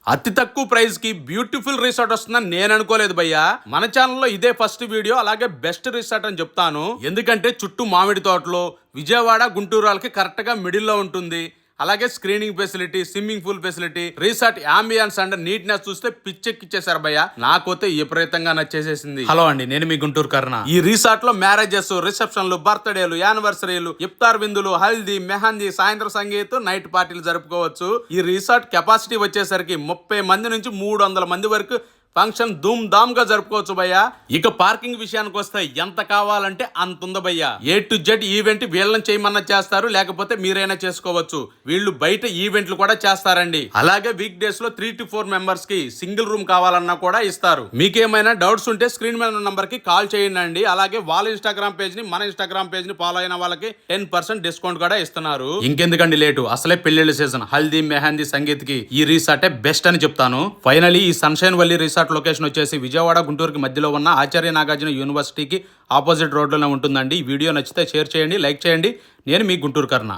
అతి తక్కువ ప్రైస్ కి బ్యూటిఫుల్ రిసార్ట్ వస్తుందని నేను అనుకోలేదు భయ్యా. మన ఛానల్లో ఇదే ఫస్ట్ వీడియో, అలాగే బెస్ట్ రిసార్ట్ అని చెప్తాను. ఎందుకంటే చుట్టూ మామిడి తోటలు, విజయవాడ గుంటూరు వాళ్ళకి కరెక్ట్ గా మిడిల్ లో ఉంటుంది. అలాగే screening facility, swimming pool facility, resort ambience and neatness చూస్తే పిచ్చెక్కిచ్చేసారు భయ్య. నాకైతే విపరీతంగా నచ్చేసేసింది. హలో అండి, నేను మీ గుంటూరు కర్ణ. ఈ రిసార్ట్ లో మ్యారేజెస్, రిసెప్షన్లు, బర్త్డేలు, యానివర్సరీలు, ఇఫ్తార్ విందులు, హల్దీ, మెహందీ, సాయంత్రం సంగీత్, నైట్ పార్టీలు జరుపుకోవచ్చు. ఈ రిసార్ట్ కెపాసిటీ వచ్చేసరికి 30 మంది నుంచి 300 మంది వరకు ఫంక్షన్ ధూమ్ ధామ్ గా జరుపుకోవచ్చు భయ్యా. ఇక పార్కింగ్ విషయానికి వస్తే ఎంత కావాలంటే అంత ఉంది భయ్యా. A to Z ఈవెంట్ వీళ్ళని చేయమన్నా చేస్తారు, లేకపోతే మీరైనా చేసుకోవచ్చు. వీళ్ళు బయట ఈవెంట్లు కూడా చేస్తారండి. అలాగే వీక్ డేస్ లో 3 to 4 మెంబర్స్ కి సింగిల్ రూమ్ కావాలన్నా కూడా ఇస్తారు. మీకేమైనా డౌట్స్ ఉంటే స్క్రీన్ మీద ఉన్న నంబర్ కి కాల్ చేయండి. అలాగే వాళ్ళ ఇన్స్టాగ్రామ్ పేజ్ ని, మన ఇన్స్టాగ్రామ్ పేజ్ ని ఫాలో అయిన వాళ్ళకి 10% డిస్కౌంట్ కూడా ఇస్తున్నారు. ఇంకెందుకండి లేటు, అసలే పెళ్లిళ్ళ సీజన్. హల్దీ, మెహందీ, సంగీత్ కి ఈ రిసార్టే బెస్ట్ అని చెప్తాను. ఫైనలీ ఈ సన్షైన్ వల్లీ రిసార్ట్ లొకేషన్ వచ్చేసి విజయవాడ గుంటూరుకి మధ్యలో ఉన్న ఆచార్య నాగార్జున యూనివర్సిటీకి ఆపోజిట్ రోడ్లోనే ఉంటుందండి. ఈ వీడియో నచ్చితే షేర్ చేయండి, లైక్ చేయండి. నేను మీ గుంటూరు కర్ణ.